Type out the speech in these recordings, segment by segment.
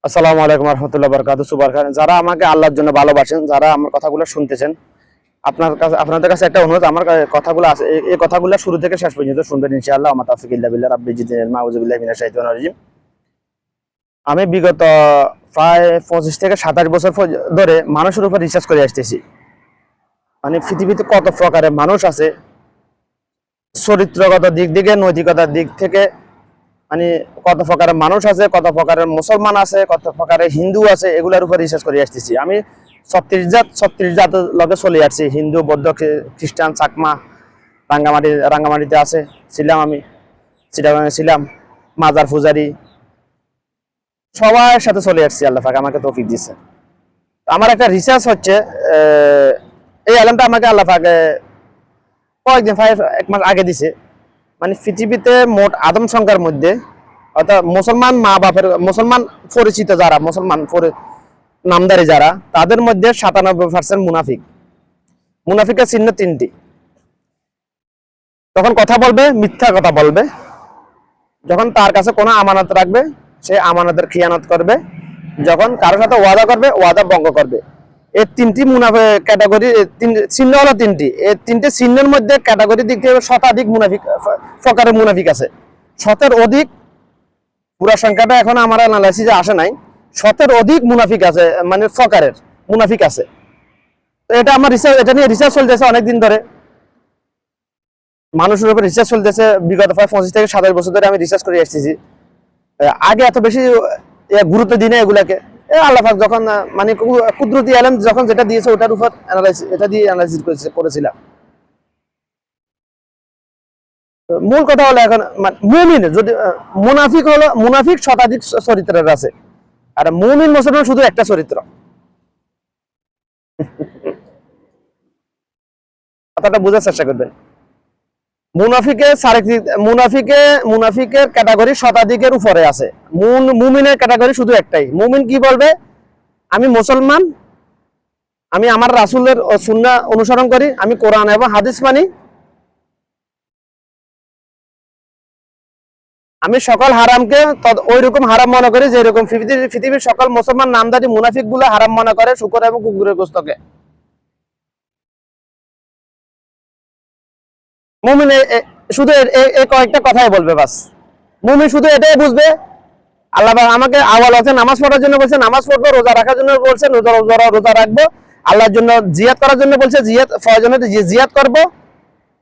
আসসালামু আলাইকুম রহমতুল্লাহ বারাকাতুহু। সুবহান যারা আমাকে আল্লাহর জন্য ভালোবাসেন, যারা আমার কথাগুলো শুনতেছেন, আপনাদের কাছে একটা অনুরোধ, আমার কথাগুলো আছে এই কথাগুলো শুরু থেকে শেষ পর্যন্ত শুনবেন ইনশাআল্লাহ। আমার তাওফিক ইল্লা বিল্লাহ, রাব্বি জিদনি ইলমা, আউযু বিল্লাহি মিনাশ শাইতানির রাজিম। আমি বিগত প্রায় 25 থেকে 27 বছর ধরে মানুষের উপর রিসার্চ করে আসতেছি। মানে পৃথিবীতে কত প্রকারের মানুষ আছে, চরিত্রগত দিক থেকে, নৈতিকতার দিক থেকে, মানে কত প্রকারের মানুষ আছে, কত প্রকারের মুসলমান আছে, কত প্রকারের হিন্দু আছে, এগুলোর উপর রিসার্চ করে আসতেছি। আমি 36 জাত লগে চলে আসছি, হিন্দু, বৌদ্ধ, খ্রিস্টান, চাকমা, রাঙ্গামাটিতে আছে ছিলাম, আমি চিটাগাঙে ছিলাম, মাজার পূজারি, সবার সাথে চলে আসছি। আল্লাহ পাক আমাকে তৌফিক দিচ্ছে। আমার একটা রিসার্চ হচ্ছে, এই আলমটা আমাকে আল্লাহ পাক কয়েকদিন, 1 মাস আগে দিছে। মানে পৃথিবীতে মোট আদম সংখ্যার মধ্যে, অর্থাৎ মুসলমান মা বাপের, মুসলমান পরিচিত যারা, মুসলমান নামদারি যারা, তাদের মধ্যে 97% মুনাফিক। মুনাফিকের চিহ্ন 3টি। তখন কথা বলবে, মিথ্যা কথা বলবে। যখন তার কাছে কোনো আমানত রাখবে, সে আমানতের খিয়ানত করবে। যখন কারোর সাথে ওয়াদা করবে, ওয়াদা ভঙ্গ করবে। এই 3টি মুনাফিক ক্যাটাগরি, চিহ্ন হলো 3টি। এই 3টে চিহ্নের মধ্যে ক্যাটাগরি দিক থেকে শতাধিক মুনাফিক, প্রকারের মুনাফিক আছে। 100-এর অধিক, পুরা সংখ্যাটা এখন আমার অ্যানালাইসিসে আসে নাই। 100-এর অধিক মুনাফিক আছে, মানে প্রকারের মুনাফিক আছে। তো এটা আমার রিসার্চ, এটা নিয়ে রিসার্চ চলতেছে অনেকদিন ধরে। মানুষের উপর রিসার্চ চলতেছে বিগত প্রায় 25 থেকে 27 বছর ধরে আমি রিসার্চ করে আসতেছি। আগে এত বেশি গুরুত্ব দিই না এগুলাকে। আল্লাহ পাক যখন মানে কুদরতি আলেম যখন যেটা দিয়েছে ওটার উপর এটা দিয়ে অ্যানালাইসিস করেছিলাম। মূল কথা হলো, এখন মুমিন যদি মুনাফিক হলো, মুনাফিক শতাধিক চরিত্রের আছে, আর মুমিন মুসলমান শুধু একটা চরিত্র। কথাটা বোঝার চেষ্টা করবেন। মুনাফিকের ক্যাটাগরি শতাধিকের উপরে আছে। মুমিনের ক্যাটাগরি শুধু একটাই। মুমিন কি বলবে? আমি মুসলমান, আমি আমার রাসূলের সুন্নাহ অনুসরণ করি, আমি কোরআন এবং হাদিস মানি, আমি সকল হারামকে ওই রকম হারাম মনে করি যেরকম পৃথিবীর সকল মুসলমান নামদারি মুনাফিক গুলো হারাম মনে করে শুকর এবং কুকুরের গোস্তকে। মুমিন শুধু এই কয়েকটা কথাই বলবে, বাস। মুমিন শুধু এটাই বুঝবে, আল্লাহ আমাকে আওয়াল আছে নামাজ পড়ার জন্য বলছে, নামাজ পড়বো, রোজা রাখার জন্য বলছে, রোজা রাখবো, আল্লাহর জন্য জিহাদ করার জন্য বলছে, জিহাদ প্রয়োজনে জিহাদ করবো।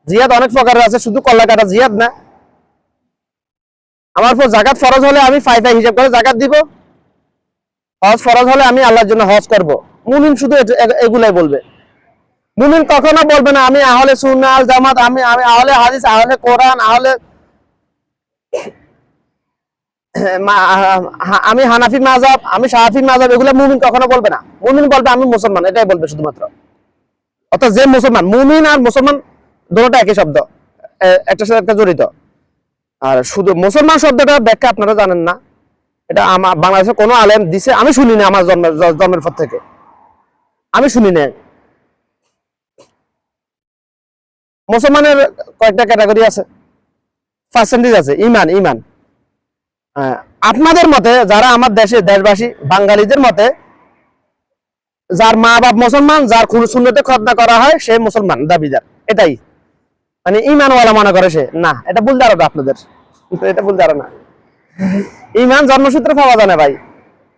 জিহাদ অনেক প্রকারের আছে, শুধু কল্লা কাটা জিহাদ না। আমার উপর জাকাত ফরজ হলে আমি ফাই হিসাব করে জাকাত দিব। হজ ফরজ হলে আমি আল্লাহর জন্য হজ করব। মুমিন শুধু এগুলাই বলবে। মুমিন কখনো বলবে না আমি আহলে সুন্নাহ আল জামাত, আমি আহলে হাদিস, আহলে কোরআন, আমি হানাফি মাযহাব, আমি শাফি মাযহাব, এগুলো মুমিন কখনো বলবে না। মুমিন বলবে আমি মুসলমান, এটাই বলবে শুধুমাত্র। অর্থাৎ যে মুসলমান, মুমিন আর মুসলমান দুটোটা একই শব্দ, একটার সাথে একটা জড়িত। আর শুধু মুসলমান শব্দটা ব্যাখ্যা আপনারা জানেন না, এটা আমার বাংলাদেশের কোনো আলেম দিছে আমি শুনি না, আমার জন্মের পর থেকে আমি শুনি না। মুসলমানের কয়েকটা ক্যাটাগরি আছে, পার্সেন্টেজ আছে। ইমান আপনাদের মতে, যারা আমার দেশবাসী বাঙালিদের মতে, যার মা বাপ মুসলমান, যার সুন্নতে খতনা করা হয়, সে মুসলমান দাবিদার। এটাই মানে ইমানওয়ালা মনে করে সে। না, এটা ভুল ধারণা আপনাদের, এটা ভুল ধারণা। ইমান জন্মসূত্রে পাওয়া যায় না ভাই,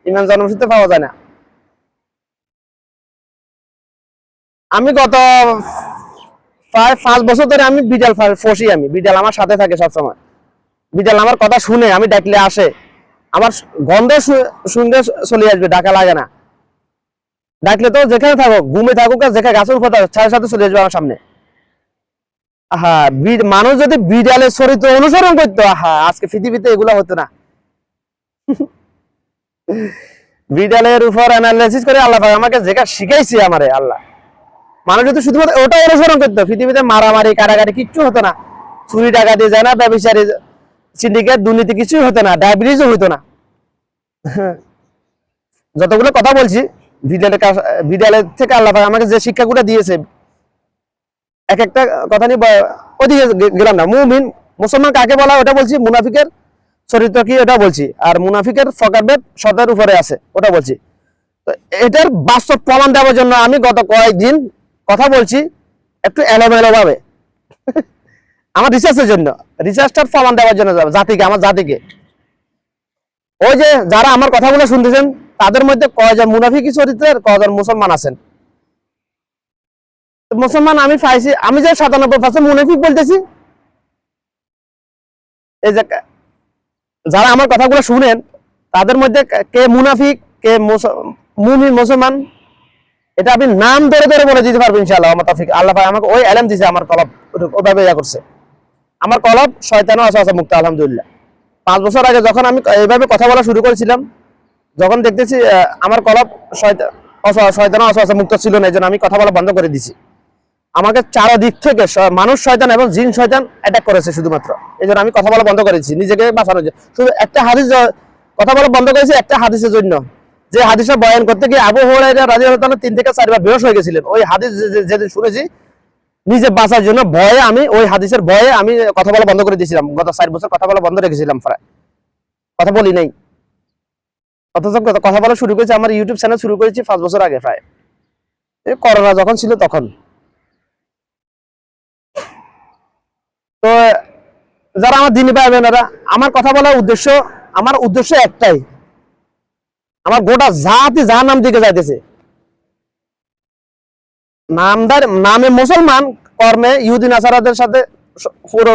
ইমান জন্মসূত্রে পাওয়া যায় না। আমি গত প্রায় 5 বছর ধরে আমি বিড়াল ফসি, আমি বিড়াল আমার সাথে থাকে সবসময়। বিড়াল আমার কথা শুনে, আমি ডাকলে আসে, আমার গন্ধ শুনলে চলে আসবে, ডাকা লাগে না। ডাকলে তো যেখানে থাকুক, ঘুমে থাকুক আর যেখানে গাছের উপর থাকুক, সাথে চলে আসবে আমার সামনে। হ্যাঁ, মানুষ যদি বিড়ালের চরিত্র অনুসরণ করতো, আজকে পৃথিবীতে এগুলো হতো না। বিড়ালের উপর অ্যানালাইসিস করে আল্লাহ আমাকে যেটা শিখাইছে, আমারে আল্লাহ, মানুষ যদি শুধুমাত্র ওটা অনুসরণ করতো, পৃথিবীতে মারামারি কাটাকাটি কিচ্ছু হতো না, চুরি ডাকাতি, জানা ব্যভিচারী, সিন্ডিকেট, দুর্নীতি কিছুই হতো না, ডায়াবেটিসও হতো না। যতগুলো কথা বলছি, বিড়ালের থেকে আল্লাহ আমাকে যে শিক্ষাগুলো দিয়েছে, এক একটা কথা নিয়ে ওদিকে গেলাম না। মুমিন মুসলমান কাকে বলা ওটা বলছি। মুনাফিকের চরিত্র কি ওটা বলছি, আর মুনাফিকের প্রকারভেদ সতের উপরে আছে ওটা বলছি। তো এটার বাস্তব প্রমাণ দেওয়ার জন্য আমি গত কয়েকদিন কথা বলছি একটু এলোমেলো ভাবে আমার রিসার্চের জন্য, রিসার্চটার প্রমাণ দেওয়ার জন্য জাতিকে, আমার জাতিকে। ওই যে যারা আমার কথাগুলো শুনতেছেন তাদের মধ্যে কয়জন মুনাফিকি চরিত্রের, কয়জন মুসলমান আছেন। মুসলমান আমি পাইছি, আমি যে 97% মুনাফিক বলতেছি, এই যে যারা আমার কথাগুলো শুনেন তাদের মধ্যে কে মুনাফিক কে মুমিন মুসলমান এটা আমি নাম ধরে ধরে বলে দিতে পারবো ইনশাআল্লাহ। আমার তৌফিক আল্লাহ পাক আমাকে ওই এলেম দিয়েছে, আমার কলব ওইভাবে ইয়া করছে, আমার কলব শয়তান ওয়াসওয়াসা মুক্ত আলহামদুলিল্লাহ। 5 বছর আগে যখন আমি এইভাবে কথা বলা শুরু করেছিলাম, যখন দেখতেছি আমার কলব শয়তান ওয়াসওয়াসা মুক্ত ছিল না, এজন্য আমি কথা বলা বন্ধ করে দিছি। আমাকে চারদিক থেকে মানুষ শয়তান এবং জিন শয়তান অ্যাটাক করেছে শুধুমাত্র, এজন্য আমি কথা বলা বন্ধ করেছি নিজেকে বাঁচানোর জন্য। শুধু একটা হাদিস কথা বলা বন্ধ করেছি একটা হাদিসের জন্য, যে হাদিসটা বয়ান করতে গিয়ে আবু হুরায়রা রাদিয়াল্লাহু তাআলা 3 থেকে 4 বার বেহুশ হয়ে গেছিলেন। ওই হাদিস যেদিন শুনেছি নিজে বাঁচার জন্য ভয়ে আমি ওই হাদিসের ভয়ে আমি কথা বলা বন্ধ করে দিয়েছিলাম। গত 4 বছর কথা বলা বন্ধ রেখেছিলাম, প্রায় কথা বলি নাই। অথচ কথা বলা শুরু করেছি, আমার ইউটিউব চ্যানেল শুরু করেছি 5 বছর আগে, প্রায় করোনা যখন ছিল তখন। তো যারা আমার দিনী ভাই বোনেরা, আমার কথা বলার উদ্দেশ্য, আমার উদ্দেশ্য একটাই, আমার গোটা জাতি যার নাম দিকে যাইতেছে, নামদার নামে মুসলমান, কর্মে ইহুদি নাসারাদের সাথে পুরো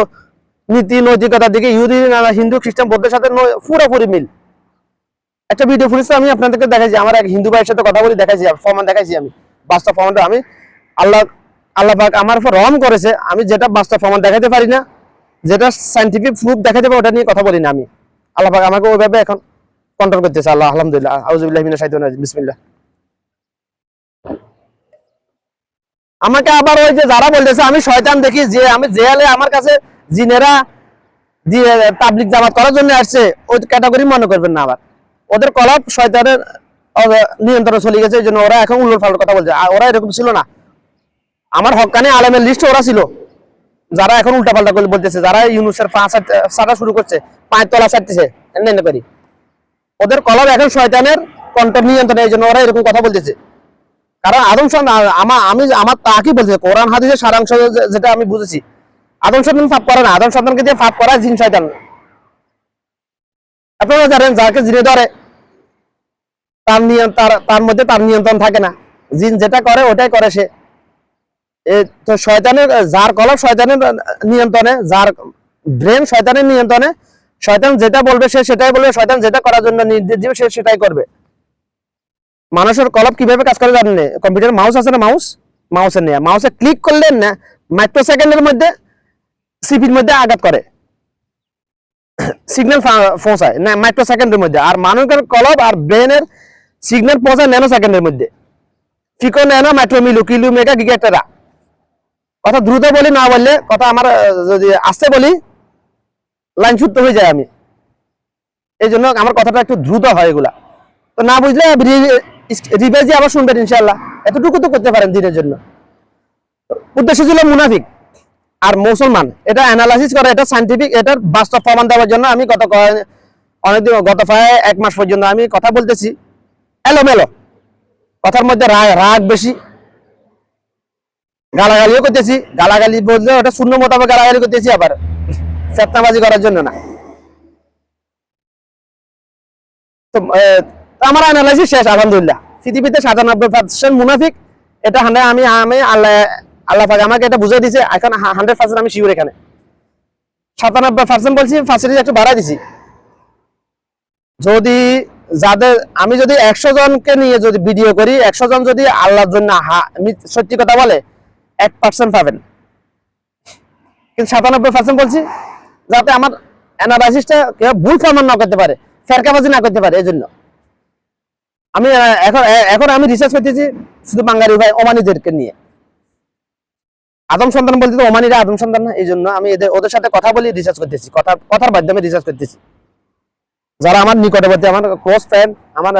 নীতি নৈতিকতার দিকে ইহুদি হিন্দু খ্রিস্টান বৌদ্ধের সাথে পুরোপুরি মিল। একটা ভিডিও ফুটেজ আমি আপনাদেরকে দেখাইছি, আমার এক হিন্দু ভাইয়ের সাথে কথা বলি দেখাইছি, প্রমাণ দেখাইছি আমি, বাস্তব প্রমাণটা আমি আল্লাহ পাক আমার উপর রহম করেছে, আমি যেটা বাস্তব প্রমাণ দেখাতে পারি না, যেটা সায়েন্টিফিক প্রুফ দেখাতে পারি ওটা নিয়ে কথা বলি না আমি। আল্লাহ পাক আমাকে ওইভাবে এখন কন্ট্রোল করতেছে, আল্লাহ আলহামদুলিল্লাহ। আউযুবিল্লাহি মিনাশ শাইতানির রাজিম, বিসমিল্লাহ। আমাকে আবার ওই যে যারা বলতেছে আমি শয়তান দেখি, যে আমি জেলে আমার কাছে জিনেরা দিয়ে তাবলিগ জামাত করার জন্য আসছে, ওই ক্যাটাগরি মনে করবেন না। আবার ওদের কলব শয়তানের নিয়ন্ত্রণে চলে গেছে, এই জন্য ওরা এখন উল্টো পাল্টা কথা বলছে। ওরা এরকম ছিল না, আমার হক্কানি আলেমের লিস্ট ওরা ছিল, যারা এখন উল্টা পাল্টা করে বলতেছে, যারা ইউনুসের পা ছাড়া শুরু করছে, পায়ের তলা ছাড়তেছে করি, ওদের কলব এখন শয়তানের কন্ট্রোল নিয়ন্ত্রণে, এই জন্য ওরা এরকম কথা বলতেছে। কারণ আদম সন্তান আমি আমার তাকে বলছে কোরআন হাদিসের সারাংশ যেটা আমি বুঝেছি, আদম সন্তান পাপ করে না, আদম সন্তানকে দিয়ে পাপ করা জিন শয়তান। আপনারা জানেন যাকে জিনে ধরে তার মধ্যে তার নিয়ন্ত্রণ থাকে না, জিন যেটা করে ওটাই করে সে। তো শয়তানের যার কলব শয়তানের নিয়ন্ত্রণে, যার ব্রেন শয়তানের নিয়ন্ত্রণে, শয়তান যেটা বলবে সে সেটাই বলবে, শয়তান যেটা করার জন্য নির্দেশ দিবে সে সেটাই করবে। মানুষের কলব কিভাবে কাজ করে জানেন? কম্পিউটার মাউস আছে না, মাউসের নিয়ে মাউসে ক্লিক করলেন না, মাইক্রো সেকেন্ডের মধ্যে সিপির মধ্যে আঘাত করে, সিগন্যাল পৌঁছায় না মাইক্রো সেকেন্ডের মধ্যে। আর মানুষের কলব আর ব্রেনের সিগন্যাল পৌঁছায় ন্যানো সেকেন্ডের মধ্যে। ফিকো ন্যানো মাইক্রো মিলো কিলো মেগা গিগাটেরা। কথা দ্রুত বলি, না বললে কথা আমার যদি আস্তে বলি লাইন ছুটতে হয়ে যায় আমি, এই জন্য আমার কথাটা একটু দ্রুত হয় এগুলা। তো না বুঝলে রিভাইজে আবার শুনবেন ইনশাআল্লাহ, এতটুকু তো করতে পারেন দিনের জন্য। উদ্দেশ্য ছিল মুনাফিক আর মুসলমান, এটা অ্যানালাইসিস করে, এটা সায়েন্টিফিক, এটার বাস্তব প্রমাণ দেওয়ার জন্য আমি অনেকদিন গত প্রায় 1 মাস পর্যন্ত আমি কথা বলতেছি এলোমেলো, কথার মধ্যে রাগ বেশি, গালাগালিও করতেছি। গালাগালি বললে ওটা শূন্য মোতাবেক গালাগালি করতেছি, আবার ফেতনাবাজি করার জন্য না। তো আমার অ্যানালাইসিস শেষ আলহামদুলিল্লাহ। পৃথিবীতে 97% মুনাফিক, এটা আমি আল্লাহ পাক আমাকে এটা বুঝিয়ে দিয়েছে। এখন 100% আমি শিওর, এখানে 97% বলছি, ফাঁসিটি একটু বাড়াই দিছি। যদি আমি যদি 100 জনকে নিয়ে যদি ভিডিও করি, 100 জন যদি আল্লাহর জন্য সত্যি কথা বলে 1% পাবেন, কিন্তু 97% বলছি যাতে আমার অ্যানালাইসিসটা কেউ ভুল প্রমাণ না করতে পারে, ফেরকাবাজি না করতে পারে। এই জন্য আমি এখন আমি রিসার্চ করতেছি শুধু বাঙালি ভাই ওমানিদেরকে নিয়ে। আদম সন্তান বলতে তো ওমানিরা আদম সন্তান না, এই জন্য আমি ওদের সাথে কথা বলি, রিসার্চ করতেছি, কথার মাধ্যমে রিসার্চ করতেছি। যারা আমার নিকটবর্তী, আমার ক্লোজ ফ্রেন্ড, আমার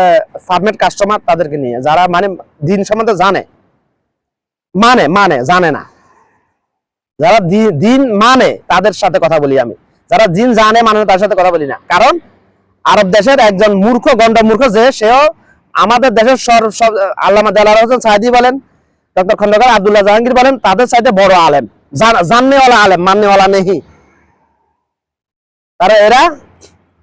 ফার্মেট কাস্টমার, তাদেরকে নিয়ে, যারা মানে দিন সম্বন্ধে জানে জানে না, যারা দিন মানে তাদের সাথে কথা বলি আমি। যারা জিন জানে মানে তার সাথে কথা বলি না। কারণ আরব দেশের একজন মূর্খ গন্ড মূর্খ যে সেও আমাদের দেশের সব আল্লামা দেলাওয়ার হোসেন সাঈদী বলেন, ডক্টর খন্দকার আব্দুল্লাহ জাহাঙ্গীর বলেন, তাদের চাইতে বড় আলেম, জাননেওয়ালা আলেম, মাননেওয়ালা নেই। তারা এরা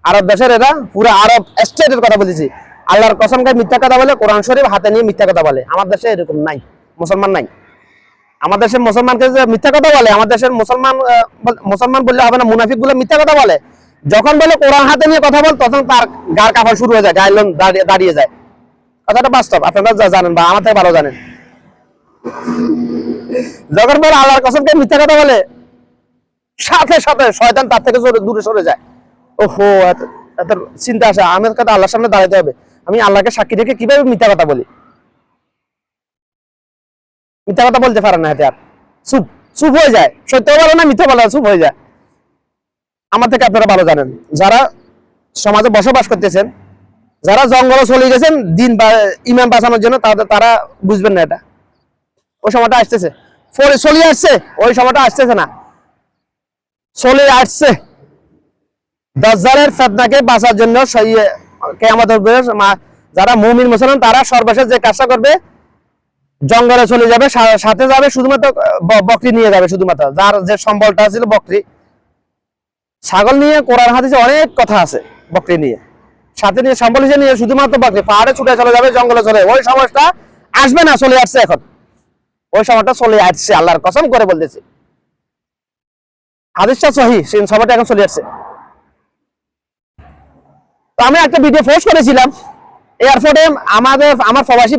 আরব দেশের এরা পুরো আরব স্টেটের কথা বলেছি, আল্লাহর কসম খায় মিথ্যা কথা বলে, কোরআন শরীফ হাতে নিয়ে মিথ্যা কথা বলে। আমার দেশে এরকম নাই, মুসলমান নাই। আমার দেশের মুসলমানকে যে মিথ্যা কথা বলে, আমার দেশের মুসলমান বললে হবে না, মুনাফিক গুলো মিথ্যা কথা বলে। যখন বলে কোরআন হাতে নিয়ে কথা বল, তখন তার গার কাপড় শুরু হয়ে যায়, গায়ের লোম দাঁড়িয়ে যায়। কথাটা বাস্তব, আপনারা জানেন বা আমার থেকে ভালো জানেন। যখন বলে আল্লাহর কসমকে মিথ্যা কথা বলে, সাথে সাথে শয়তান তার থেকে দূরে সরে যায়। ওহো, এত চিন্তা আসে, আমার কথা আল্লাহর সামনে দাঁড়াতে হবে, আমি আল্লাহকে সাক্ষী রেখে কিভাবে মিথ্যা কথা বলি। মিথ্যা কথা বলতে পারে না, এতে আর চুপ চুপ হয়ে যায়। সত্য বলে না, মিথ্যা বলে, চুপ হয়ে যায়। আমার থেকে আপনারা ভালো জানেন, যারা সমাজে বসবাস করতেছেন, যারা জঙ্গলে চলে গেছেন দিন বা ইমান বাঁচানোর জন্য, তারা বুঝবেন না এটা। ওই সময়টা আসতেছে, চলে আসছে, ওই সময়টা আসতেছে না, চলে আসছে। দাজ্জালের ফিতনাকে বাঁচার জন্য কিয়ামতের যারা মুমিন মুসলমান, তারা সর্বশেষ যে কাজটা করবে, জঙ্গলে চলে যাবে, সাথে যাবে শুধুমাত্র বকরি নিয়ে যাবে, শুধুমাত্র যার যে সম্বলটা ছিল বকরি। ছাগল নিয়ে কোরআন হাদিসে অনেক কথা আছে, বকরি নিয়ে সাথে নিয়ে সম্বল হিসেবে নিয়ে শুধুমাত্র বকরি পাহাড়ে ছুটে চলে যাবে, জঙ্গলে চলে। ওই সময়টা আসবে না, চলে আসছে এখন, ওই সময়টা চলে আসছে, আল্লাহর কসম করে বলতেছি। হাদিসটা সহিহ, সেই সময়টা এখন চলে আসছে। তো আমি একটা ভিডিও পোস্ট করেছিলাম, এয়ারপোর্টে আমার প্রবাসী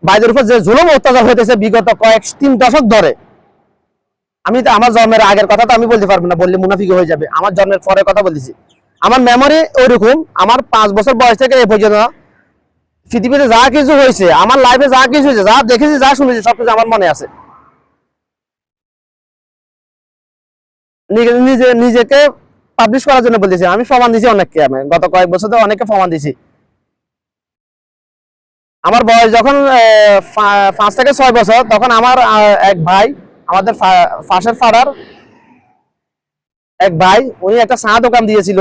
ভাইদের উপর যে জুলুম অত্যাচার হইতেছে বিগত 3 দশক ধরে। আমি তো আমার জন্মের আগের কথা তো আমি বলতে পারবো না, বললে মুনাফিক হয়ে যাবে। আমার জন্মের পরের কথা বলতেছি। আমার মেমোরি ওইরকম, আমার 5 বছর বয়স থেকে এই পর্যন্ত পৃথিবীতে যা কিছু হয়েছে, আমার লাইফে যা কিছু হয়েছে, যা দেখেছি, যা শুনেছি, সবকিছু আমার মনে আছে। নিজেকে পাবলিশ করার জন্য বলতেছি, আমি প্রমাণ দিছি অনেককে, আমি গত কয়েক বছর ধরে অনেককে প্রমাণ দিছি। আমার বয়স যখন 5 থেকে 6 বছর, তখন আমার এক ভাই, আমাদের পাশের পাড়ার এক ভাই, উনি একটা চা দোকান দিয়েছিল।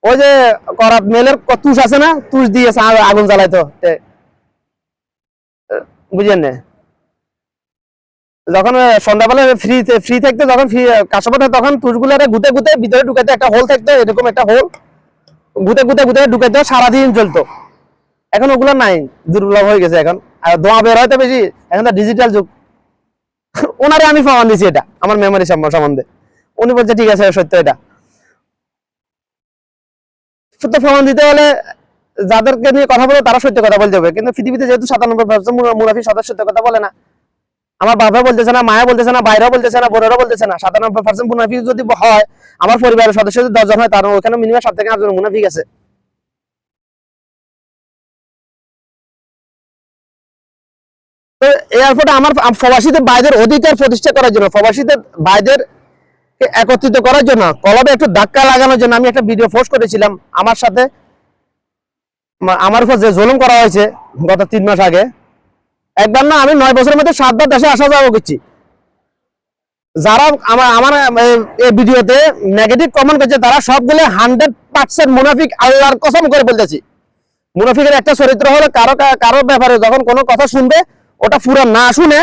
ওই যে করাত মেলের তুষ আছে না, তুষ দিয়ে চা আগুন জ্বালাইতো, বুঝলেন না? যখন সন্ধ্যাবেলা ফ্রি থাকতো, যখন কাস্টমার থাকতো, তখন তুষগুলারে গুতে গুতে ভিতরে ঢুকাইতে, একটা হোল থাকতো, এরকম একটা হোল গুতে গুতে গুতে ঢুকাইতে, সারাদিন চলতো। এখন ওগুলো নাই, দুর্লভ হয়ে গেছে এখন। আর ধোঁয়া বের হয়তো বেশি, এখন তো ডিজিটাল যুগ। ওনারে আমি প্রমাণ দিছি এটা আমার মেমোরি সম্বন্ধে। উনি বলছে ঠিক আছে, সত্য এটা। সত্য প্রমাণ দিতে হলে যাদেরকে নিয়ে কথা বলে তারা সত্য কথা বলতে হবে। কিন্তু পৃথিবীতে যেহেতু 97% মুনাফিক সত্য কথা বলে না, আমার বাবা বলতেছে না, মায়া বলতেছে না, বাইরেও বলতেছে না, বোনেরও বলতেছে না। 97% মুনাফিক যদি হয়, আমার পরিবারের সদস্য যদি 10 জন হয়, তার ওখানে মিনিমাম 7 থেকে 8 জন মুনাফিক আছে। এয়ারপোর্টে আমার প্রবাসীদের ভাইদের অধিকার প্রতিষ্ঠা করার জন্য, প্রবাসীদের ভাইদের একত্রিত করার জন্য, কলবে একটু ধাক্কা লাগানোর জন্য আমি একটা ভিডিও পোস্ট করেছিলাম। আমার সাথে আমার উপর যে জুলুম করা হয়েছে গত 3 মাস আগে, একবার না, আমি 9 বছরের মধ্যে 7 বার দেশে আসা যাওয়া করছি। যারা আমার এই ভিডিওতে নেগেটিভ কমেন্ট করছে, তারা সবগুলো 100% মুনাফিক, আল্লাহর কসম করে বলতেছি। মুনাফিকের একটা চরিত্র হলো, কারো ব্যাপারে যখন কোনো কথা শুনবে, ওটা পুরো না শুনে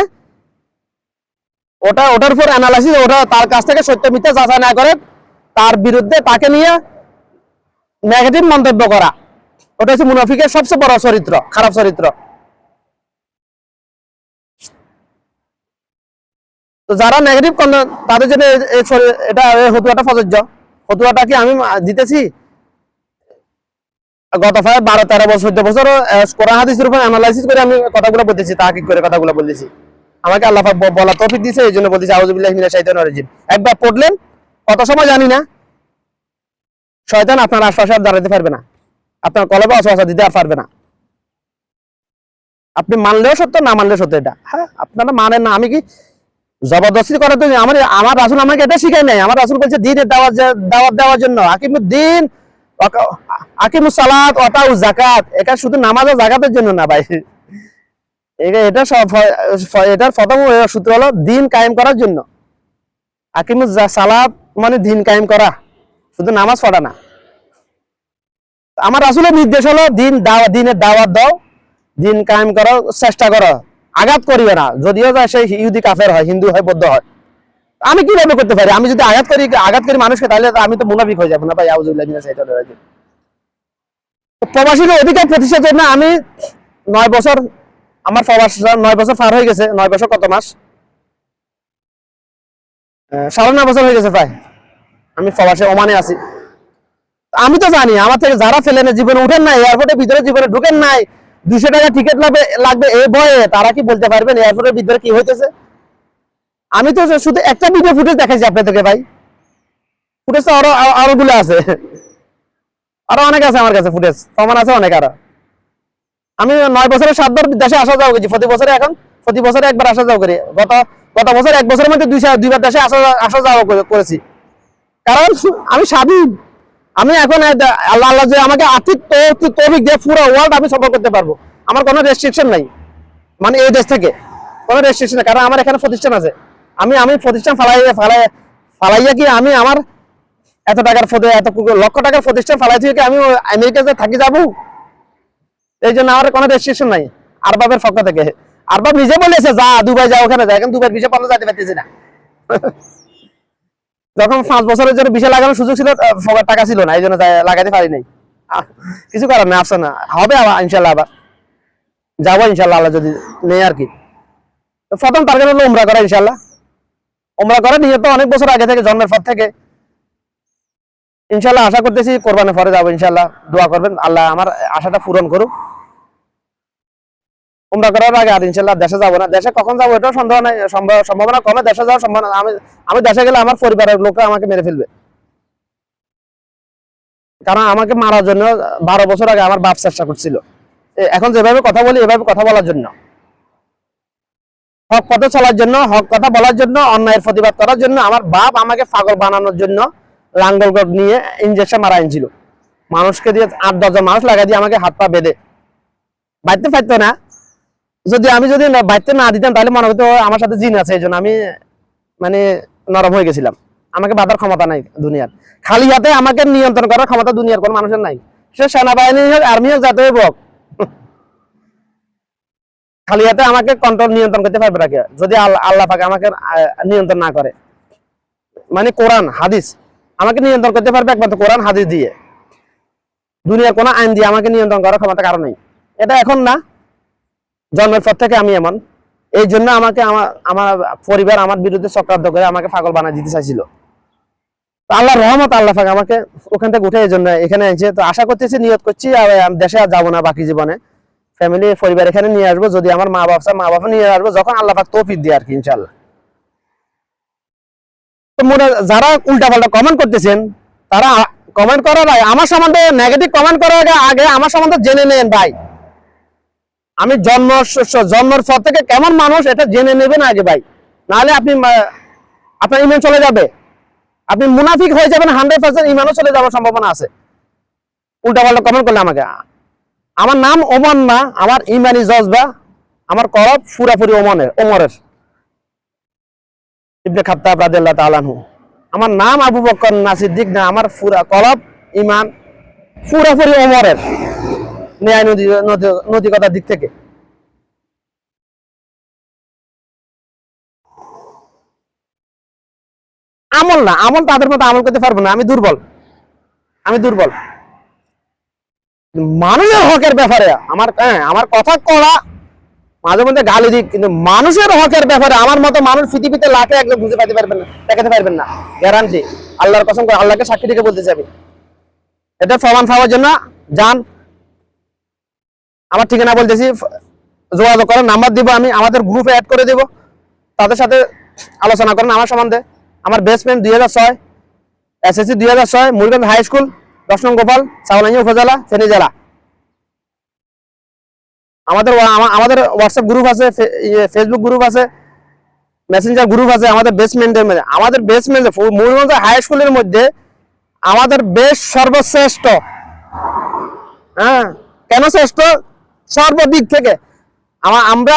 ওটার উপর অ্যানালাইসিস, ওটা তার কাছ থেকে সত্য মিথ্যা যাচাই না করে তার বিরুদ্ধে তাকে নিয়ে নেগেটিভ মন্তব্য করা, ওটা হচ্ছে মুনাফিকের সবচেয়ে বড় চরিত্র, খারাপ চরিত্র। তো যারা নেগেটিভ তাদের জন্য এটা হতুয়াটা প্রযোজ্য। হতুয়াটাকে আমি দিতেছি গত 12-13 বছর 14 বছর কোরআন হাদিসের উপর অ্যানালাইসিস করে আমি কথাগুলো বলতেছি, তাহকিক করে কথাগুলো বলতেছি। আমাকে আল্লাহ পাক বলা তৌফিক দিয়েছে, এই জন্য বলতেছি আউযু বিল্লাহি মিনাশ শাইতানির রাজিম। একবার পড়লেন, কত সময় জানি না, শয়তান আপনার আশপাশে আর দাঁড়াতে পারবে না, আপনার কলবে ওয়াসওয়াসা দিতে আর পারবে না। আপনি মানলেও সত্য, না মানলেও সত্য। এটা হ্যাঁ, আপনারা মানেন না, আমি কি জবরদস্তি করার জন্য? আমার রাসূল আমাকে এটা শিখায় নাই। আমার রাসূল বলছে দ্বীনের দাওয়াত দেওয়ার জন্য, আকিমুদ্দিন আকিমুস সালাত ওয়া আতাউজ যাকাত। এটা শুধু নামাজ আর যাকাতের জন্য না ভাই, এটার প্রথম সূত্র হলো দিন কায়েম করার জন্য। আকিমুস সালাত মানে দিন কায়েম করা, শুধু নামাজ পড়া না। আমার রাসূলের নির্দেশ হলো দিনের দাওয়াত দাও, দিন কায়েম করার চেষ্টা করো, আঘাত করিও না। যদিও সেই ইহুদি কাফের হয়, হিন্দু হয়, বৌদ্ধ হয়, আমি কিভাবে করতে পারি? আমি যদি আঘাত করি মানুষকে, তাহলে আমি তো মুনাফিক হয়ে যাবো না ভাই। আউযুবিল্লাহি মিনাশ শাইতানির রাজিম। প্রবাসীর অধিকার প্রতিষ্ঠার জন্য আমি 9 বছর, আমার প্রবাস 9 বছর পার হয়ে গেছে। 9 বছর কত মাস? 9.5 বছর হয়ে গেছে প্রায় আমি প্রবাসে ওমানে আছি। আমি তো জানি আমার থেকে যারা ফেলেনে জীবনে উঠেন নাই, এয়ারপোর্টের ভিতরে জীবনে ঢুকেন নাই, 200 টাকা টিকিট লাগবে এই ভয়ে, তারা কি বলতে পারবেন এয়ারপোর্টের ভিতরে কি হইতেছে? আমি তো শুধু একটা ভিডিও ফুটেজ দেখাইছি আপনাদেরকে ভাই, ফুটেজ তো আরো গুলো আছে, আরো অনেক আছে আমার কাছে ফুটেজ, প্রমাণ আছে অনেক। আরো আমি 9 বছরে 7 বার দেশে আসা যাওয়া করেছি। প্রতি বছরে একবার আসা যাওয়া করি। গত বছর 1 বছরের মধ্যে 2বার দেশে আসা যাওয়া করেছি। কারণ আমি স্বাধীন। আমি এখন আল্লাহ যে আমাকে আর্থিক তৌফিক দিয়ে পুরো ওয়ার্ল্ড আমি সফর করতে পারবো। আমার কোনো রেস্ট্রিকশন নাই, মানে এই দেশ থেকে কোনো রেস্ট্রিকশন নেই। কারণ আমার এখানে প্রতিষ্ঠান আছে। আমি প্রতিষ্ঠান ফালাইয়া কি আমি আমার এত লক্ষ টাকার প্রতিষ্ঠান ফালাই থেকে আমি আমেরিকাতে থাকি যাবো? এই জন্য আমার কোনো রেস্ট্রিকশন নাই আরবাবের পক্ষ থেকে। আরবাব নিজে বলেছে যা দুবাই যাও, ওখানে যায়। এখন দুবাই ভিসা পাল্লা যেতে পারতেছি না। যখন 5 বছরের জন্য ভিসা লাগানোর সুযোগ ছিল, টাকা ছিল না, এই জন্য লাগাতে পারি নাই। কিছু করার না, আসছে না, হবে আবার ইনশাল্লাহ, আবার যাবো ইনশাল্লাহ, আল্লাহ যদি নেই আর কি। প্রথম টার্গেট হলো উমরা করা ইনশাল্লাহ। উমরা করা নিয়ত অনেক বছর আগে থেকে, জন্মের পর থেকে। ইনশাল্লাহ আশা করতেছি কোরবানির পরে যাবো ইনশাল্লাহ। দোয়া করবেন আল্লাহ আমার আশাটা পূরণ করুক। উমরা করার আগে আর ইনশাল্লাহ দেশে যাবো না। দেশে কখন যাবো এটাও সন্দেহ নাই, সম্ভাবনা কমে দেশে যাওয়ার সম্ভাবনা। আমি দেশে গেলে আমার পরিবারের লোকরা আমাকে মেরে ফেলবে। কারণ আমাকে মারার জন্য 12 বছর আগে আমার বাপ চেষ্টা করছিল। এখন যেভাবে কথা বলি, এভাবে কথা বলার জন্য, হক পথে চলার জন্য, হক কথা বলার জন্য, অন্যায়ের প্রতিবাদ করার জন্য আমার বাপ আমাকে পাগল বানানোর জন্য লাঙ্গল নিয়ে ইনজেকশন মারা আনছিল। মানুষকে দিয়ে 8-10 জন মানুষ লাগাই দিয়ে আমাকে হাত পা বেঁধে, বাইতে পারতো না। আমি যদি বাইতে না দিতাম তাহলে মনে হতো আমার সাথে জিন আছে। এই জন্য আমি মানে নরম হয়ে গেছিলাম। আমাকে বাধার ক্ষমতা নাই দুনিয়ার। খালি হাতে আমাকে নিয়ন্ত্রণ করার ক্ষমতা দুনিয়ার কোন মানুষের নাই। সে সেনাবাহিনী হোক, আর্মি হোক, যাতে হোক, খালি হাতে আমাকে কন্ট্রোল নিয়ন্ত্রণ করতে পারবে না কেউ, যদি আল্লাহ পাক আমাকে নিয়ন্ত্রণ না করে। মানে কোরআন হাদিস আমাকে নিয়ন্ত্রণ করতে পারবে একমাত্র কোরআন হাদিস দিয়ে। দুনিয়ার কোন আইন দিয়ে আমাকে নিয়ন্ত্রণ করার ক্ষমতা কারণ নেই। এটা এখন না, জন্মের পর থেকে আমি এমন। এই জন্য আমাকে আমার পরিবার আমার বিরুদ্ধে চক্রান্ত করে আমাকে পাগল বানিয়ে দিতে চাইছিল। আল্লাহর রহমত, আল্লাহ পাক আমাকে ওখান থেকে উঠে এই জন্য এখানে এনেছে। তো আশা করতেছি, নিয়ত করছি দেশে আর যাবো না বাকি জীবনে। ফ্যামিলি পরিবার এখানে নিয়ে আসবো। যদি আমার মা বাবা নিয়ে আসবো যখন আল্লাহ পাক তৌফিক দিয়ে আর কি, ইনশাআল্লাহ। তো যারা উল্টাপাল্টা কমেন্ট করতেছেন, তারা কমেন্ট করার আগে আমার সম্বন্ধে নেগেটিভ কমেন্ট করার আগে আমার সম্বন্ধে জেনে নেন ভাই। আমি জন্মের পর থেকে কেমন মানুষ এটা জেনে নেবেন আগে ভাই। নাহলে আপনার ইমান চলে যাবে, আপনি মুনাফিক হয়ে যাবেন। 100% ইমানও চলে যাওয়ার সম্ভাবনা আছে উল্টাপাল্টা কমেন্ট করলে আমাকে। আমার নাম ওমর না, আমার ইমানি জজবা, আমার করব পুরাপুরি ওমরের ইবনে খাত্তাব রাদিয়াল্লাহু তাআলা আনহু। আমার নাম আবু বকর না সিদ্দিক না, আমার পুরা কলব ইমান পুরাপুরি ওমরের, ন্যায় নৈতিকতার দিক থেকে। আমল না, আমল তাদের মতো আমল করতে পারবো না। আমি দুর্বল। মানুষের হকের ব্যাপারে আমার কথা করা মাঝে মধ্যে গালি দিক, কিন্তু মানুষের হকের ব্যাপারে আমার মতো মানুষ পৃথিবীতে লাখে একজন বুঝে পাইতে পারবেন না, দেখাতে পারবেন না, গ্যারান্টি। আল্লাহর কসম করে, আল্লাহকে সাক্ষী রেখে বলতে চাবি। এটা প্রমাণ পাওয়ার জন্য যান, আমার ঠিকানা বলতেছি, যোগাযোগ করেন, নাম্বার দিব আমি, আমাদের গ্রুপে অ্যাড করে দিব, তাদের সাথে আলোচনা করেন আমার সম্বন্ধে। আমার বেসমেন্ট 2006, SSC 2006, মুরগঞ্জ হাই স্কুল, 10 নং গোপাল, চাওলানি উপজেলা, ফেনী জেলা। আমাদের হোয়াটসঅ্যাপ গ্রুপ আছে, ফেসবুক গ্রুপ আছে, মেসেঞ্জার গ্রুপ আছে। আমাদের বেসমেন্টের মধ্যে, আমাদের বেসমেন্টে মুরগঞ্জ হাই স্কুলের মধ্যে আমাদের বেশ সর্বশ্রেষ্ঠ। হ্যাঁ, কেন শ্রেষ্ঠ? সর্বদিক থেকে আমরা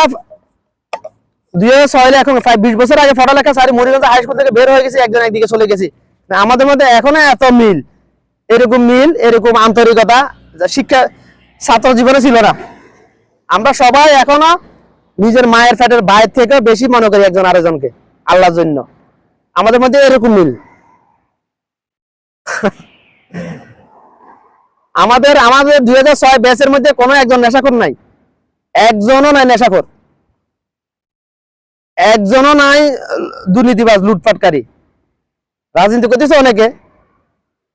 2006 এখন 20 বছর আগে পড়ালেখা সারি মুরগঞ্জ হাই স্কুল থেকে বের হয়ে গেছি, একজন একদিকে চলে গেছি। আমাদের মধ্যে এখনো এত মিল, এরকম মিল, এরকম আন্তরিকতা যা শিক্ষা ছাত্র জীবনে ছিল না। আমরা সবাই এখনো নিজের মায়ের পেটের বাইরে থেকে বেশি মনে করি একজন আরেকজনকে আল্লাহর জন্য। আমাদের মধ্যে এরকম মিল। আমাদের আমাদের 2006 ব্যাচের মধ্যে কোনো একজন নেশাখোর নাই, একজনও নাই নেশাখোর, একজনও নাই দুর্নীতিবাজ লুটপাটকারী। রাজনীতি করতেছে অনেকে,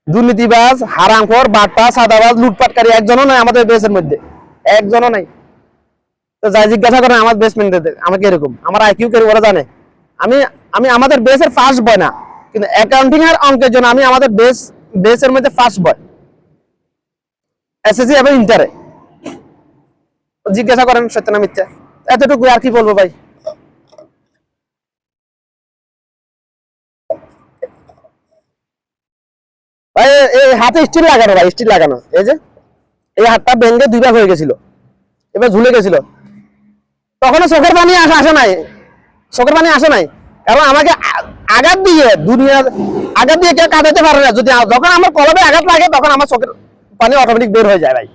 দুর্নীতিবাজ হারামখোর বাটপা সাদাবাজ লুটপাটকারী একজনও নাই আমাদের ব্যাচের মধ্যে, একজনও নাই। তো যাই জিজ্ঞাসা করেন আমার বেসমেন্টে আমাকে এরকম, আমার আইকিউ কেউ ওরা জানে। আমি আমি আমাদের বেসের ফার্স্ট বয় না, কিন্তু অ্যাকাউন্টিং আর অঙ্কের জন্য আমি আমাদের বেসের মধ্যে ফার্স্ট বয়, এসএসসি এবং ইন্টারে। জিজ্ঞাসা করেন সত্য না মিথ্যা, এতটুকু আর কি বলবো ভাই। ভাই এই হাতে স্টিল লাগানো, ভাই স্টিল লাগানো, এই যে এই হাতটা ভেঙে দুই ভাগ হয়ে গেছিল, এবার ঝুলে গেছিল। তখনও চোখের পানি আসে নাই, চোখের পানি আসে নাই, কারণ আমাকে আঘাত দিয়ে দুনিয়া আঘাত দিয়ে কেউ কাটাতে পারে না। যদি যখন আমার কলমে আঘাত লাগে তখন আমার চোখের পানি অটোমেটিক বের হয়ে যায় ভাই।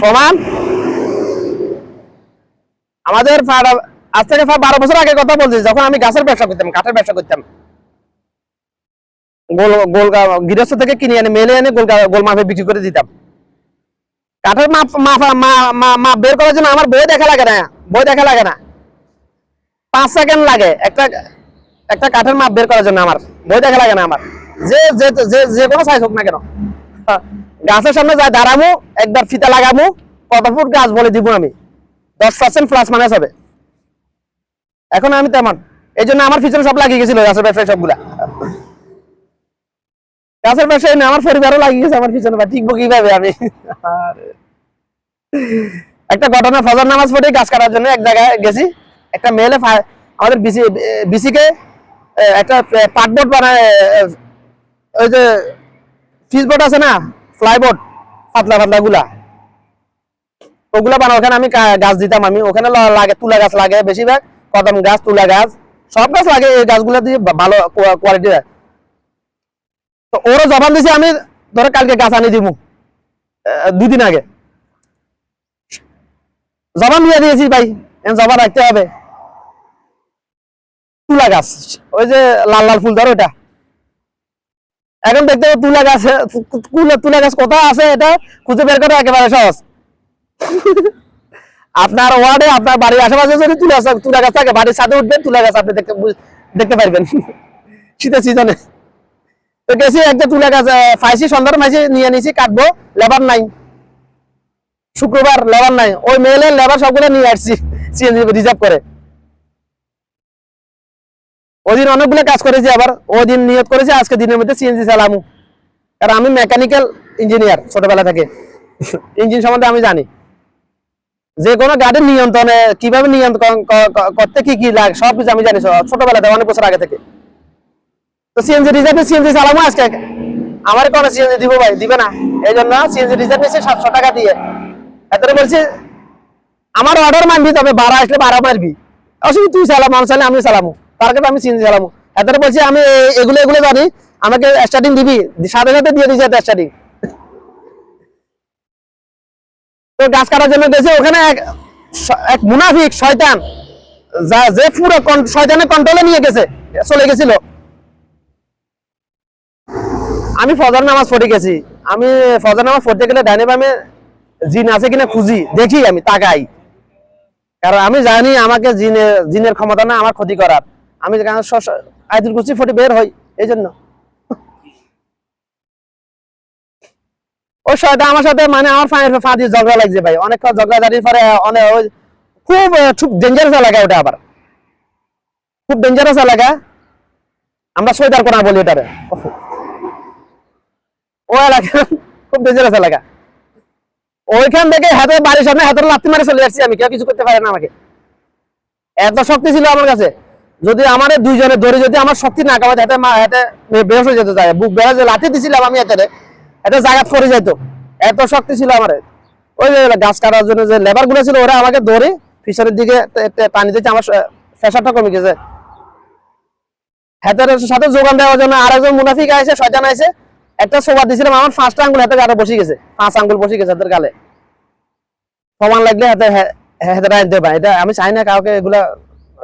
প্রমাণ আমাদের আজ থেকে 12 বছর আগে কথা বলছি, যখন আমি গাছের ব্যবসা করতাম, কাঠের ব্যবসা করতাম, গোল গোল গৃহস্থ থেকে কিনে এনে মেলে এনে গোল মাপে বিক্রি করে দিতাম। কাঠের মাপ মাপ বের করার জন্য আমার বই দেখা লাগে না, বই দেখা লাগে না, 5 সেকেন্ড লাগে একটা একটা কাঠের মাপ বের করার জন্য, আমার বই দেখা লাগে না। আমার যে যে যে কোনো সাইজ হোক না কেন, গাছের সামনে যাই দাঁড়াবো, একবার ফিতা লাগাবো, কত ফুট গাছ বলে দিব আমি, 10% প্লাস মাইনাস হবে। এখন আমি তেমন, এই জন্য আমার পিছনে সব লাগিয়ে গেছিল গাছের ব্যবসায়, সবগুলা গাছের ব্যবসায় আমার পরিবারও লাগিয়ে গেছে আমার পিছনে, বা টিকবো কিভাবে আমি। একটা ঘটনা, ফজর নামাজ পড়ে গাছ কাটার জন্য এক জায়গায় গেছি, একটা মেলে আমাদের বিসিকে একটা পাটবোর্ড বানায়, ওই যে ফিসবোর্ড আছে না, ফ্লাইবোর্ড, পাতলা পাতলা গুলা, ওগুলা বানাও। ওখানে আমি গাছ দিতাম, আমি ওখানে লাগে তুলা গাছ লাগে বেশিরভাগ, কদম গাছ, তুলা গাছ, সব গাছ লাগে। এই গাছগুলো দিয়ে ভালো কোয়ালিটি। তো ওরা জবান দিছে, আমি ধরো কালকে গাছ আনি দিব, 2 দিন আগে জবান দিয়ে দিয়েছি ভাই, জবান রাখতে হবে। তুলা গাছ, ওই যে লাল লাল ফুল ধরো ওটা, এখন দেখতে তুলা গাছ, তুলা গাছ কোথায় আছে এটা খুঁজে বের করা একেবারে সহজ। আপনার ওয়ার্ডে, আপনার বাড়ির আশেপাশে যদি তুলা গাছ থাকে, বাড়ির ছাদে উঠবেন, তুলা গাছ আপনি দেখতে পারবেন শীতের সিজনে। তো গেছি একটা তুলা গাছ ফাইসি, সন্ধ্যার মাইসি নিয়ে নিয়েছি, কাটবো, লেবার নাই, শুক্রবার লেবার নাই, ওই মেলের লেবার সবগুলো নিয়ে আসছি সিএনজি রিজার্ভ করে। ওই দিন অনেকগুলো কাজ করেছি, আবার ওই দিন নিয়ত করেছি আজকে দিনের মধ্যে সিএনজি চালামু, কারণ আমি মেকানিক্যাল ইঞ্জিনিয়ার ছোটবেলা থেকে, ইঞ্জিন সম্বন্ধে আমি জানি। যে কোনো গাড়ির নিয়ন্ত্রণে কিভাবে নিয়ন্ত্রণ করতে কি কি লাগে সবকিছু আমি জানি ছোটবেলা থেকে, অনেক বছর আগে থেকে। তো সিএনজি রিজার্ভে সিএনজি চালামু আজকে, আমার কোনো সিএনজি দিব ভাই, দিবে না। এই জন্য সিএনজি রিজার্ভ নিয়েছে 700 টাকা দিয়ে। এত বলছি আমার অর্ডার মানবি, তবে ভাড়া আসলে ভাড়া মারবি, অসুবিধা তুই চালাম, আমি চালে আমি চালামু, তার কাছে আমি সিএনজি চালামু। এত বলছি আমি এগুলো এগুলো জানি, আমাকে স্টার্টিং দিবি, সাথে সাথে দিয়ে দিয়েছে স্টার্টিং। তো গাছ কাটার জন্য গেছে, ওখানে এক মুনাফিক শয়তান, যে পুরো শয়তানের কন্ট্রোলে নিয়ে গেছে, চলে গেছিল। আমি ফজর নামাজ পড়ে গেছি, আমি ফজর নামাজ পড়তে গেলে ডাইনে বামে জিন আছে কিনা খুঁজি, দেখি, আমি তাকাই, কারণ আমি জানি আমাকে জিনের ক্ষমতা না আমার ক্ষতি করার। আমি আয়াতুল কুরসি ফটি বের হই, এই জন্য। ওই শয়তান আমার সাথে, মানে আমার ফা দিয়ে ঝগড়া লাগছে ভাই, অনেক ঝগড়াঝাটির পরে অনেক খুব ডেঞ্জারাস এলাকা ওটা, আবার খুব ডেঞ্জারাস এলাকা, আমরা সৈদার কোনা বলি এটারে। ও এলাকা খুব ডেঞ্জারাস এলাকা। ওইখান থেকে হাতের বাড়ির সামনে হাতের লাথি মারে চলে আসছি আমি, কেউ কিছু করতে পারে না আমাকে, এত শক্তি ছিল আমার কাছে। যদি আমার দুইজনের ধরে যদি আমার শক্তি না কামাতে, হাতে হাতে বেরোস হয়ে যেত, যায় বুক বেড়া, যে লাঠি দিছিলাম আমি হাতে, এটা জায়গা পড়ে যাইতো, এত শক্তি ছিল আমার। ওই যে গাছ কাটার জন্য যে লেবার গুলো ছিল, ওরা আমাকে ধরে পিছনের দিকে টানি দিয়েছে, আমার প্রেশারটা কমে গেছে। হাতের সাথে যোগান দেওয়ার জন্য আরেকজন মুনাফিক আছে, শয়তান আছে, একটা সোফা দিছিলাম, আমার 5টা আঙ্গুল হাতে গালে বসে গেছে, 5 আঙ্গুল বসে গেছে হাতের গালে। প্রমাণ লাগলে হাতে হাতে আনতে পারে। এটা আমি চাই না কাউকে এগুলা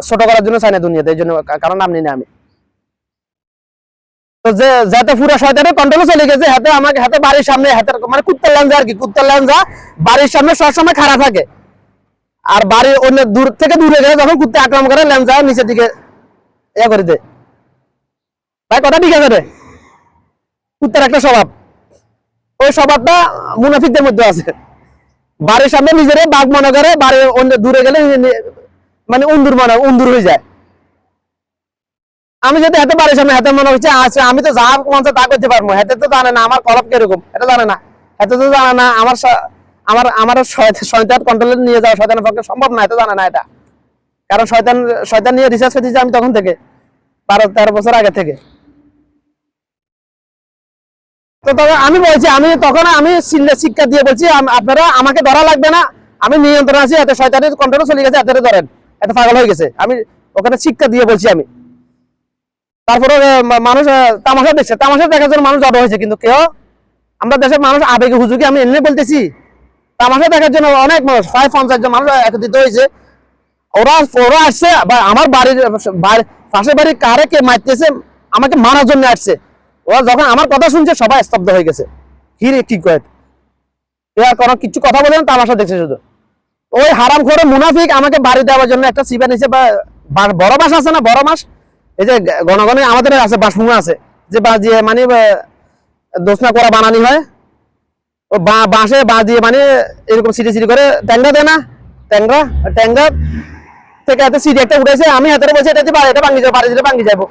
ছোট করার জন্য চাই না দুনিয়াতে, এই জন্য কারণ নাম নিই না আমি। তো যে যাতে পুরো শয়তানের কন্ট্রোলে চলে গেছে, হাতে আমাকে হাতে বাড়ির সামনে হাতের মানে কুত্তার ল্যাঞ্জা আর কি, কুত্তার ল্যাঞ্জা বাড়ির সামনে সবসময় খাড়া থাকে, আর বাড়ির অন্য দূর থেকে দূরে গেলে যখন কুত্তে আক্রমণ করে ল্যাঞ্জা নিচের দিকে ইয়া করে দেয়। ভাই কথা ঠিক আছে রে, কুত্তার একটা স্বভাব, ওই স্বভাবটা মুনাফিকদের মধ্যে আছে। বাড়ির সামনে নিজেরে বাঘ মনে করে, বাড়ির অন্য দূরে গেলে মানে উন্দুর হয়ে যায়। আমি যদি হাতে বাড়ির সামনে হাতে মনে হচ্ছে আচ্ছা আমি তো যা মন তা করতে পারবো, হাতে তো জানে না আমার কলপ কিরকম, এটা জানে না, হাতে তো জানে না আমার আমার শয়তান কন্ট্রোলে নিয়ে যাওয়া শয়তানের পক্ষে সম্ভব না, এটা জানে না এটা। কারণ শয়তান নিয়ে রিসার্চ করতেছি আমি তখন থেকে 12-13 বছর আগে থেকে। তো তখন আমি বলছি, আমি তখন আমি শিক্ষা দিয়ে বলছি আপনারা আমাকে ধরা লাগবে না, আমি নিয়ন্ত্রণ আছি, এত শয়তানের কন্ট্রোলে চলে গেছে, এত ধরেন, এত পাগল হয়ে গেছে, আমি ওখানে শিক্ষা দিয়ে বলছি আমি। তারপরে মানুষ তামাশা দেখছে, তামাশা দেখার জন্য মানুষ জড়ো হয়েছে, কিন্তু কেউ আমরা দেশের মানুষ আবেগে হুজুকে আমি এমনি বলতেছি, তামাশা দেখার জন্য অনেক মানুষ 50 জন মানুষ একত্রিত হয়েছে। ওরা আসছে আমার বাড়ির পাশের বাড়ির কারে কে মারতেছে আমাকে মারার জন্য আসছে। ওরা যখন আমার কথা শুনছে সবাই স্তব্ধ হয়ে গেছে, কি রে ঠিক করে এরা কোনো কিছু কথা বলে না, তামাশা দেখছে শুধু। ওই হারাম খোর মুনাফিক আমাকে বাড়ি দেওয়ার জন্য একটা সিবা নিচে, বড় মাস আছে না, বড় মাস, এই যে গণগণে আমাদের আছে বাসমুনা আছে, যে বাজিয়ে মানে দোসনা করা বানানি হয়, ও বাঁশে বাজিয়ে মানে এরকম সিটি সিটি করে ট্যাংরা দেয় না, ট্যাংরা থেকে এত সিটি একটা উঠেছে, আমি হাতের বলছি এটা দিয়ে এটা ভাঙি যাবো, বাড়ি দিলে ভাঙি যাবো,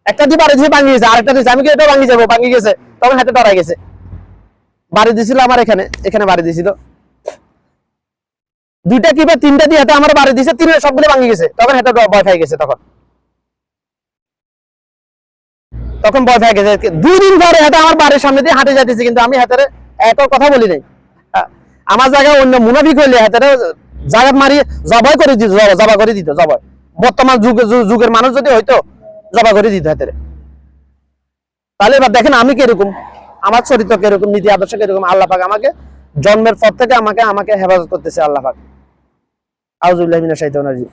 একটা দিয়ে বাড়ি দিয়ে ভাঙি গেছে, আরেকটা দিয়েছে আমি কি এটা ভাঙি যাবো, ভাঙি গেছে, তখন হাতে ডরাই গেছে। বাড়ি দিয়েছিল আমার এখানে বাড়ি দিয়েছিল, 2টা কি বা 3টা দিয়ে হাতে আমার বাড়ি দিয়েছে, 3 সবগুলো ভাঙি গেছে, তখন হাতে ভয় খাই গেছে, তখন ভয় পেয়ে গেছে। 2 দিন পরে হাতে আমার বাড়ির সামনে দিয়ে হাঁটে যাইতেছে, কিন্তু আমি হাতের এক কথা বলি নাই। আমার জায়গায় অন্য মুনাফিক হইলে হাতের জায়গা মারি জবাই করে দিত, জবা করে দিত, জবাই বর্তমান যুগের মানুষ যদি হয়তো জবা করে দিত হাতের। তাহলে এবার দেখেন আমি কিরকম, আমার চরিত্র কিরকম, নীতি আদর্শ কিরকম। আল্লাহ পাক আমাকে জন্মের পর থেকে আমাকে হেফাজত করতেছে আল্লাহ পাক। আউযুবিল্লাহি মিনাশ শাইতানির রাজিম।